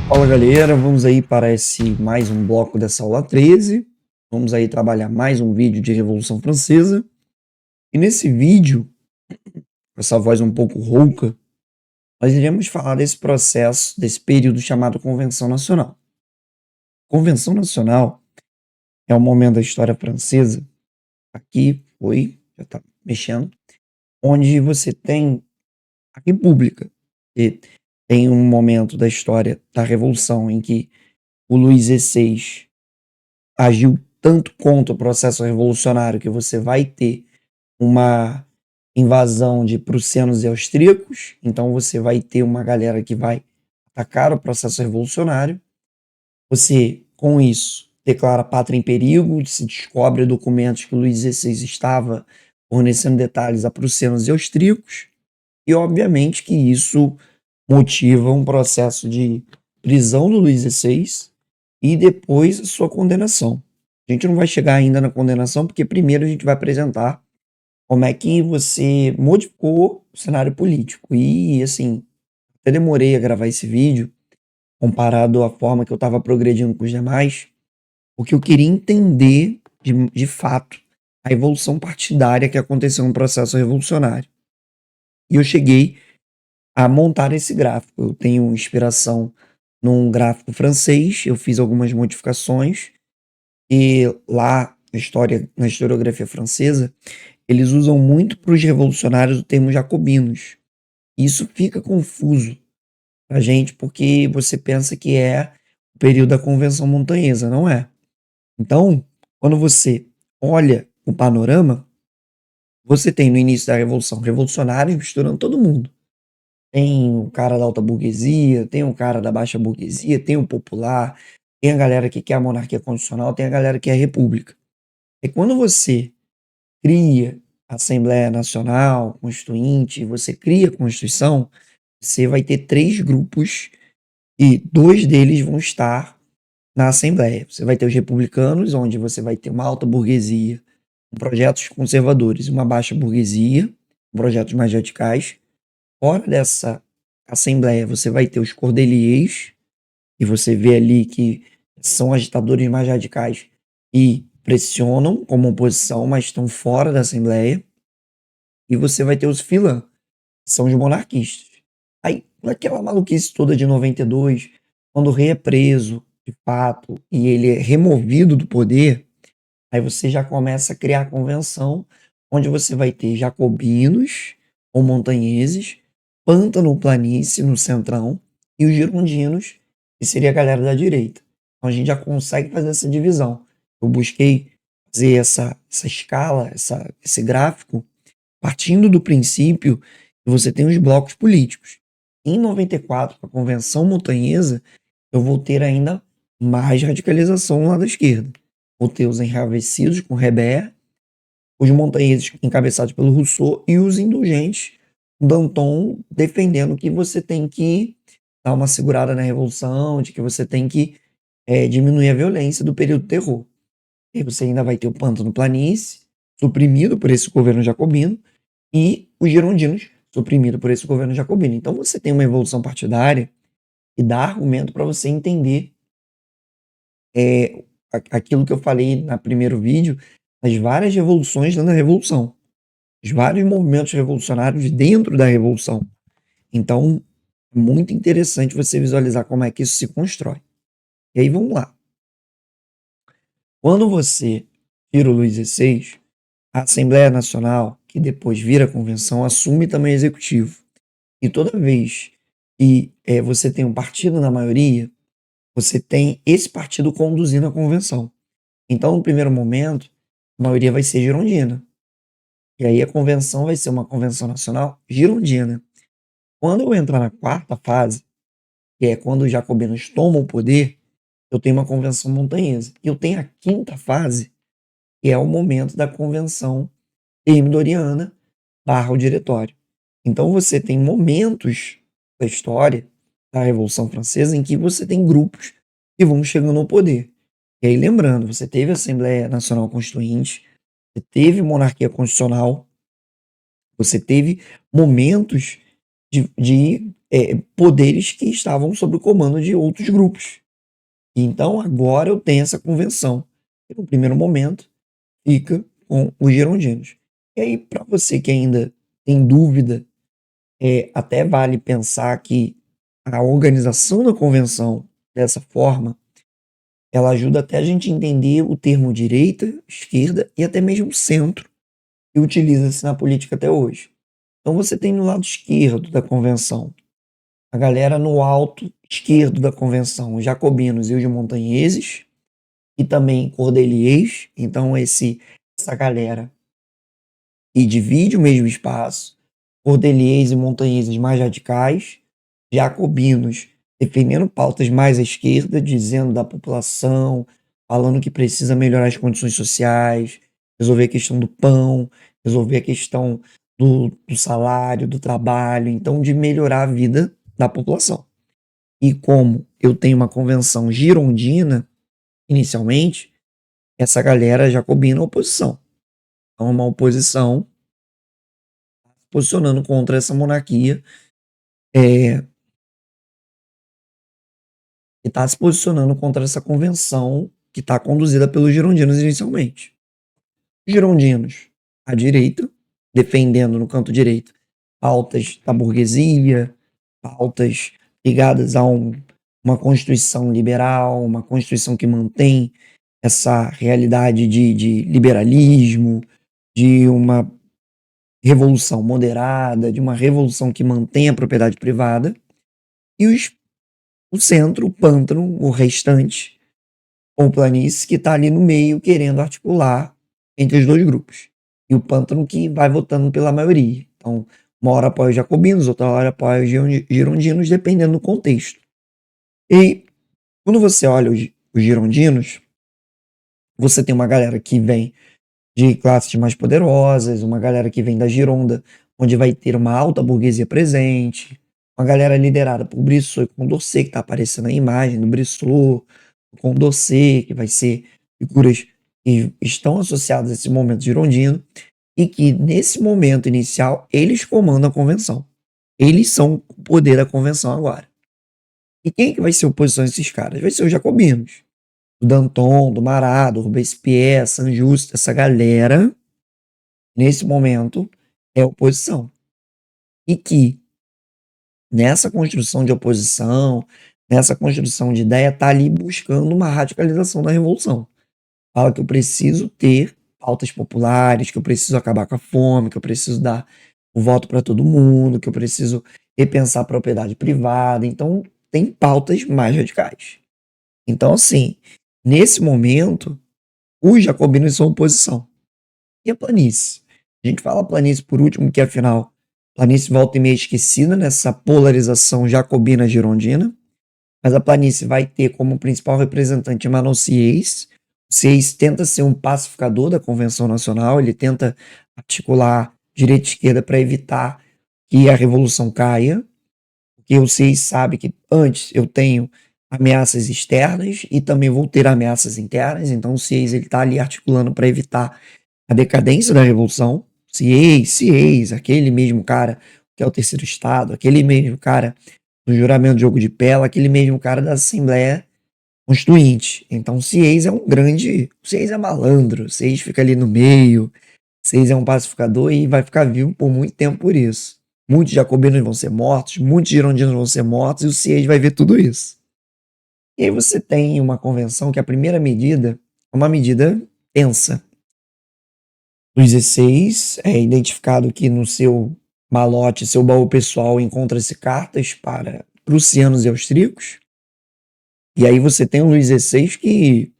Fala galera, vamos aí para esse mais um bloco dessa aula 13. Vamos aí trabalhar mais um vídeo de Revolução Francesa. E nesse vídeo, com essa voz um pouco rouca, nós iremos falar desse processo, desse período chamado Convenção Nacional. Convenção Nacional é um momento da história francesa, aqui foi, já está mexendo, onde você tem a República. E tem um momento da história da Revolução em que o Luís XVI agiu tanto contra o processo revolucionário que você vai ter uma invasão de prussianos e austríacos, então você vai ter uma galera que vai atacar o processo revolucionário. Você, com isso, declara a pátria em perigo, se descobre documentos que o Luís XVI estava fornecendo detalhes a prussianos e austríacos, e obviamente que isso motiva um processo de prisão do Luís XVI e depois a sua condenação. A gente não vai chegar ainda na condenação, porque primeiro a gente vai apresentar como é que você modificou o cenário político. E, assim, até demorei a gravar esse vídeo, comparado à forma que eu estava progredindo com os demais, porque eu queria entender, de fato, a evolução partidária que aconteceu no processo revolucionário. E eu cheguei a montar esse gráfico. Eu tenho inspiração num gráfico francês, eu fiz algumas modificações, e lá na historiografia francesa, eles usam muito para os revolucionários o termo jacobinos. Isso fica confuso pra gente, porque você pensa que é o período da Convenção Montanhesa, não é? Então, quando você olha o panorama, você tem no início da Revolução revolucionários misturando todo mundo. Tem o cara da alta burguesia, tem o cara da baixa burguesia, tem o popular, tem a galera que quer a monarquia constitucional, tem a galera que quer a república. E quando você cria a Assembleia Nacional Constituinte, você cria a Constituição, você vai ter 3 grupos e 2 deles vão estar na Assembleia. Você vai ter os republicanos, onde você vai ter uma alta burguesia com projetos conservadores e uma baixa burguesia com projetos mais radicais. Fora dessa Assembleia, você vai ter os cordeliers, e você vê ali que são agitadores mais radicais e pressionam como oposição, mas estão fora da Assembleia. E você vai ter os filã, que são os monarquistas. Aí, naquela maluquice toda de 92, quando o rei é preso, de fato, e ele é removido do poder, aí você já começa a criar a convenção, onde você vai ter jacobinos ou montanheses, pântano planície no centrão, e os girondinos, que seria a galera da direita. Então a gente já consegue fazer essa divisão. Eu busquei fazer essa escala, esse gráfico, partindo do princípio que você tem os blocos políticos. Em 94, com a Convenção Montanhesa, eu vou ter ainda mais radicalização no lado da esquerda. Vou ter os enraivecidos com Hébert, os montanheses encabeçados pelo Rousseau e os indulgentes, Danton, defendendo que você tem que dar uma segurada na revolução, de que você tem que diminuir a violência do período do terror. E você ainda vai ter o Pântano Planície, suprimido por esse governo jacobino, e os girondinos, suprimido por esse governo jacobino. Então você tem uma evolução partidária que dá argumento para você entender aquilo que eu falei no primeiro vídeo, as várias revoluções dentro da revolução, os vários movimentos revolucionários dentro da revolução. Então, é muito interessante você visualizar como é que isso se constrói. E aí vamos lá. Quando você tira o Luís XVI, a Assembleia Nacional, que depois vira a convenção, assume também o executivo. E toda vez que você tem um partido na maioria, você tem esse partido conduzindo a convenção. Então, no primeiro momento, a maioria vai ser girondina. E aí a convenção vai ser uma convenção nacional girondina. Quando eu entrar na quarta fase, que é quando os jacobinos tomam o poder, eu tenho uma convenção montanhesa. E eu tenho a quinta fase, que é o momento da convenção termidoriana barra o diretório. Então você tem momentos da história da Revolução Francesa em que você tem grupos que vão chegando ao poder. E aí lembrando, você teve a Assembleia Nacional Constituinte, você teve monarquia constitucional, você teve momentos de poderes que estavam sob o comando de outros grupos. Então agora eu tenho essa convenção, que no primeiro momento fica com os girondinos. E aí, para você que ainda tem dúvida, até vale pensar que a organização da convenção dessa forma, ela ajuda até a gente entender o termo direita, esquerda e até mesmo centro, que utiliza-se na política até hoje. Então você tem no lado esquerdo da convenção a galera no alto esquerdo da convenção, os jacobinos e os montanheses, e também cordeliers. Então essa galera que divide o mesmo espaço, cordeliers e montanheses mais radicais, jacobinos defendendo pautas mais à esquerda, dizendo da população, falando que precisa melhorar as condições sociais, resolver a questão do pão, resolver a questão do salário, do trabalho, então de melhorar a vida da população. E como eu tenho uma convenção girondina, inicialmente, essa galera jacobina é oposição. Então é uma oposição posicionando contra essa monarquia, e está se posicionando contra essa convenção que está conduzida pelos girondinos inicialmente. Os girondinos, à direita, defendendo no canto direito pautas da burguesia, pautas ligadas a uma constituição liberal, uma constituição que mantém essa realidade de liberalismo, de uma revolução moderada, de uma revolução que mantém a propriedade privada, e o centro, o pântano, o restante, ou planície, que está ali no meio querendo articular entre os dois grupos. E o pântano que vai votando pela maioria. Então, uma hora apoia os jacobinos, outra hora apoia os girondinos, dependendo do contexto. E quando você olha os girondinos, você tem uma galera que vem de classes mais poderosas, uma galera que vem da Gironda, onde vai ter uma alta burguesia presente, uma galera liderada por Brissot e Condorcet, que está aparecendo na imagem do Brissot, o Condorcet, que vai ser figuras que estão associadas a esse momento girondino, e que nesse momento inicial eles comandam a convenção. Eles são o poder da convenção agora. E quem que vai ser oposição a esses caras? Vai ser os jacobinos. Do Danton, do Marat, do Robespierre, Saint-Just, essa galera, nesse momento, é oposição. E que, nessa construção de oposição, nessa construção de ideia, está ali buscando uma radicalização da revolução. Fala que eu preciso ter pautas populares, que eu preciso acabar com a fome, que eu preciso dar o voto para todo mundo, que eu preciso repensar a propriedade privada. Então, tem pautas mais radicais. Então, assim, nesse momento, os jacobinos são oposição. E a planície? A gente fala planície por último, que afinal, planície volta e meia esquecida nessa polarização jacobina-girondina, mas a planície vai ter como principal representante Emmanuel Sieyès. Sieyès tenta ser um pacificador da Convenção Nacional, ele tenta articular direita e esquerda para evitar que a revolução caia, porque o Sieyès sabe que antes eu tenho ameaças externas e também vou ter ameaças internas, então o Sieyès está ali articulando para evitar a decadência da revolução. Sieyès, aquele mesmo cara que é o terceiro estado, aquele mesmo cara do juramento de jogo de Pella, aquele mesmo cara da Assembleia Constituinte. Então Sieyès é um grande, Sieyès é malandro, Sieyès fica ali no meio, Sieyès é um pacificador e vai ficar vivo por muito tempo por isso. Muitos jacobinos vão ser mortos, muitos girondinos vão ser mortos e o Sieyès vai ver tudo isso. E aí você tem uma convenção que a primeira medida é uma medida tensa. Luís XVI é identificado que no seu malote, seu baú pessoal, encontra-se cartas para prussianos e austríacos. E aí você tem o Luís XVI que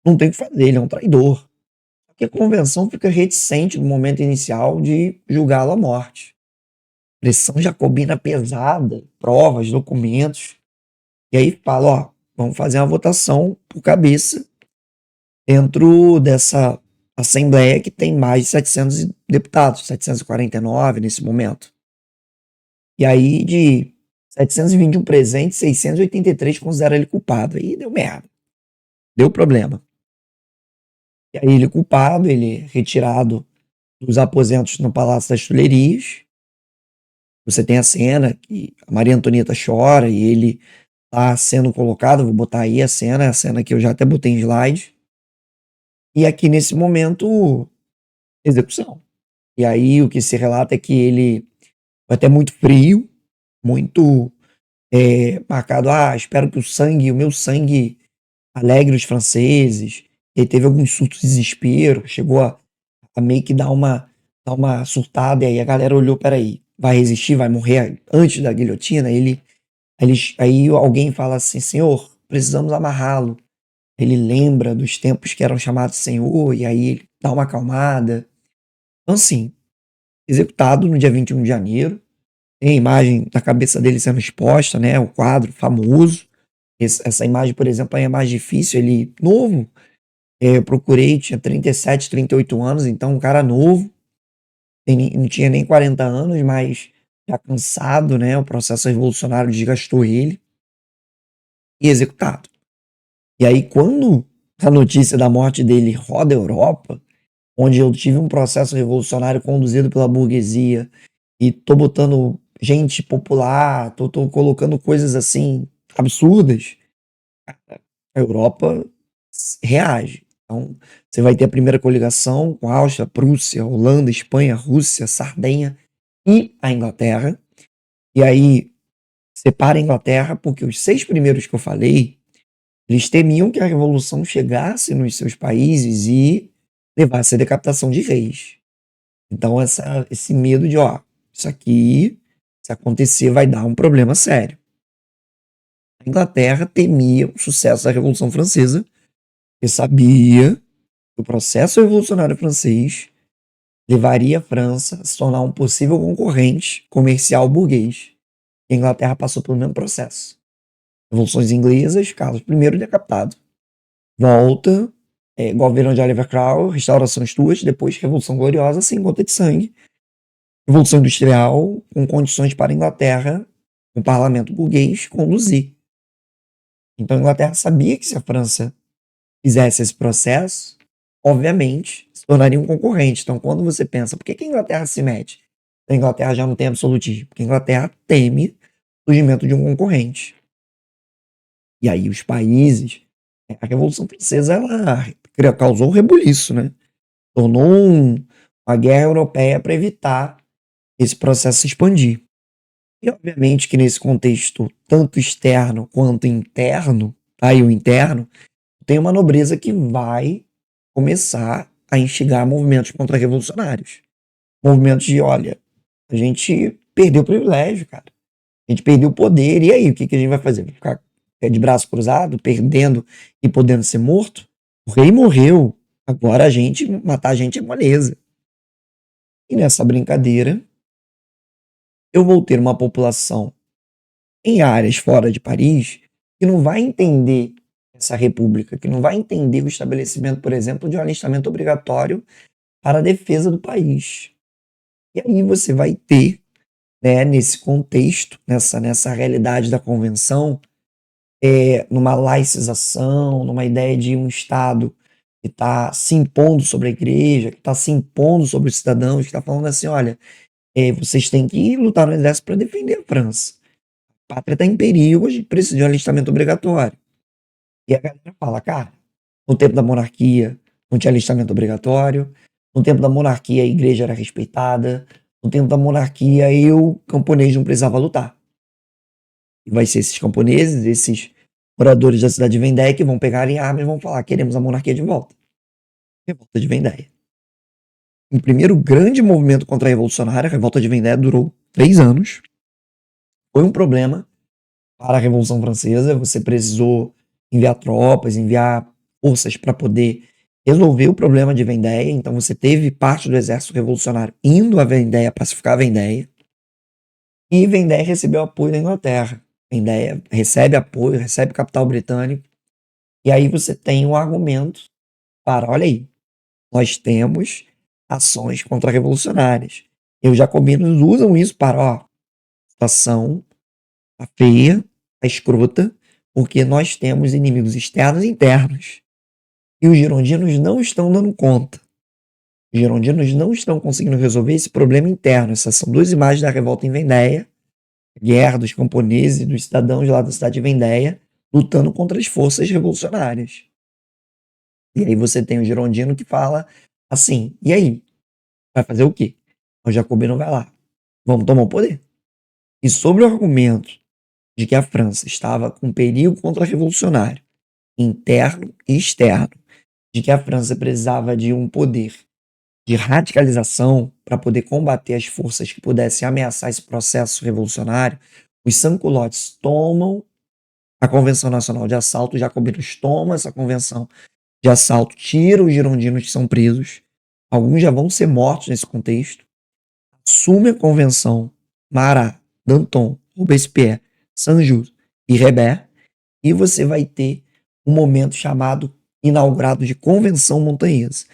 não tem o que fazer, ele é um traidor. Porque a convenção fica reticente no momento inicial de julgá-lo à morte. Pressão jacobina pesada, provas, documentos. E aí fala, ó, vamos fazer uma votação por cabeça dentro dessa Assembleia que tem mais de 700 deputados, 749 nesse momento. E aí de 721 presentes, 683 consideram ele culpado. Aí deu merda. Deu problema. E aí ele é culpado, ele é retirado dos aposentos no Palácio das Tulherias Você tem a cena que a Maria Antonieta chora e ele tá sendo colocado, vou botar aí a cena que eu já até botei em slide. E aqui nesse momento, execução. E aí o que se relata é que ele foi até muito frio, muito marcado, espero que o meu sangue alegre os franceses. Ele teve alguns surtos de desespero, chegou a meio que dar uma surtada, e aí a galera olhou, peraí, vai resistir, vai morrer antes da guilhotina? Aí alguém fala assim, senhor, precisamos amarrá-lo. Ele lembra dos tempos que eram chamados senhor, e aí ele dá uma acalmada. Então, assim, executado no dia 21 de janeiro, tem a imagem da cabeça dele sendo exposta, né? O quadro famoso. Essa imagem, por exemplo, é a mais difícil. Ele novo. Eu procurei, tinha 37, 38 anos, então um cara novo. Não tinha nem 40 anos, mas já cansado, né? O processo revolucionário desgastou ele e executado. E aí, quando a notícia da morte dele roda a Europa, onde eu tive um processo revolucionário conduzido pela burguesia e tô botando gente popular, tô colocando coisas assim absurdas, a Europa reage. Então, você vai ter a primeira coligação com a Áustria, Prússia, Holanda, Espanha, Rússia, Sardenha e a Inglaterra. E aí, separa a Inglaterra, porque os 6 primeiros que eu falei, eles temiam que a revolução chegasse nos seus países e levasse a decapitação de reis. Então, esse medo de, isso aqui, se acontecer, vai dar um problema sério. A Inglaterra temia o sucesso da Revolução Francesa, porque sabia que o processo revolucionário francês levaria a França a se tornar um possível concorrente comercial burguês. E a Inglaterra passou pelo mesmo processo. Revoluções inglesas, Carlos I decapitado. Volta, governo de Oliver Cromwell, restauração Stuart, depois Revolução Gloriosa, sem gota de sangue. Revolução Industrial, com condições para a Inglaterra, o parlamento burguês, conduzir. Então a Inglaterra sabia que se a França fizesse esse processo, obviamente, se tornaria um concorrente. Então, quando você pensa, por que a Inglaterra se mete? A Inglaterra já não tem absolutismo, porque a Inglaterra teme o surgimento de um concorrente. E aí os países, a Revolução Francesa, ela causou um rebuliço, né? Tornou uma guerra europeia para evitar esse processo se expandir. E obviamente que nesse contexto, tanto externo quanto interno, aí o interno, tem uma nobreza que vai começar a instigar movimentos contra-revolucionários. Movimentos de, olha, a gente perdeu o privilégio, cara. A gente perdeu o poder. E aí, o que a gente vai fazer? Vai ficar de braço cruzado, perdendo e podendo ser morto? O rei morreu. Agora matar a gente é moleza. E nessa brincadeira, eu vou ter uma população em áreas fora de Paris que não vai entender essa república, que não vai entender o estabelecimento, por exemplo, de um alistamento obrigatório para a defesa do país. E aí você vai ter, né, nesse contexto, nessa realidade da convenção, numa laicização, numa ideia de um Estado que está se impondo sobre a igreja, que está se impondo sobre os cidadãos, que está falando assim, olha, vocês têm que lutar no exército para defender a França. A pátria está em perigo, a gente precisa de um alistamento obrigatório. E a galera fala, cara, no tempo da monarquia não tinha alistamento obrigatório, no tempo da monarquia a igreja era respeitada, no tempo da monarquia eu, camponês, não precisava lutar. E vai ser esses camponeses, esses moradores da cidade de Vendéia que vão pegar em armas e vão falar, queremos a monarquia de volta. Revolta de Vendéia. O primeiro grande movimento contra-revolucionário, a revolta de Vendéia, durou 3 anos. Foi um problema para a Revolução Francesa, você precisou enviar tropas, enviar forças para poder resolver o problema de Vendéia, então você teve parte do exército revolucionário indo a Vendéia, pacificar a Vendéia, e Vendéia recebeu apoio da Inglaterra. Vendéia recebe apoio, recebe capital britânico, e aí você tem um argumento para, olha aí, nós temos ações contra-revolucionárias. E os jacobinos usam isso para, a situação tá feia, tá escrota, porque nós temos inimigos externos e internos. E os girondinos não estão dando conta. Os girondinos não estão conseguindo resolver esse problema interno. Essas são duas imagens da revolta em Vendéia, a guerra dos camponeses e dos cidadãos lá da cidade de Vendéia, lutando contra as forças revolucionárias. E aí você tem o girondino que fala assim, e aí? Vai fazer o quê? O jacobino vai lá, vamos tomar o poder. E sobre o argumento de que a França estava com perigo contra-revolucionário, interno e externo, de que a França precisava de um poder de radicalização para poder combater as forças que pudessem ameaçar esse processo revolucionário, os sans-culottes tomam a Convenção Nacional de Assalto, os jacobinos tomam essa convenção de assalto, tiram os girondinos que são presos, alguns já vão ser mortos nesse contexto, assume a convenção Marat, Danton, Robespierre, Saint-Just e Rébert, e você vai ter um momento chamado inaugurado de Convenção Montanhesa.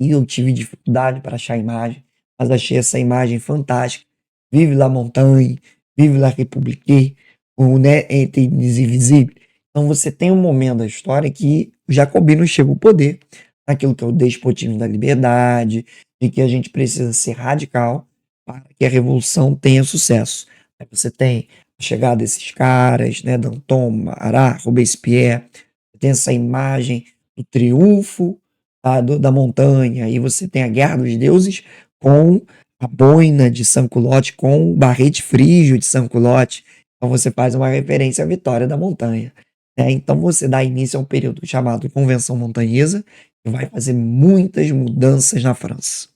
E eu tive dificuldade para achar a imagem, mas achei essa imagem fantástica. Vive la montanha, vive la république, on est invisível. Então você tem um momento da história que os jacobinos chegam ao poder, naquilo que é o despotismo da liberdade, de que a gente precisa ser radical para que a revolução tenha sucesso. Aí você tem a chegada desses caras, né, Danton, Marat, Robespierre, tem essa imagem do triunfo da montanha, aí você tem a Guerra dos Deuses com a boina de Sans-Culotte, com o barrete frígio de Sans-Culotte. Então você faz uma referência à vitória da montanha. Né? Então você dá início a um período chamado Convenção Montanhesa, que vai fazer muitas mudanças na França.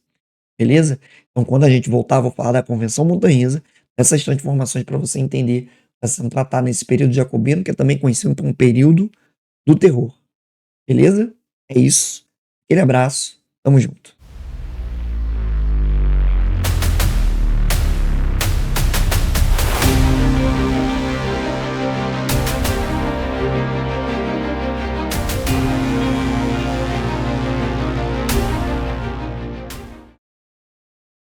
Beleza? Então quando a gente voltar, vou falar da Convenção Montanhesa, essas transformações para você entender, está sendo tratado nesse período jacobino, que é também conhecido como período do terror. Beleza? É isso. Aquele abraço. Tamo junto.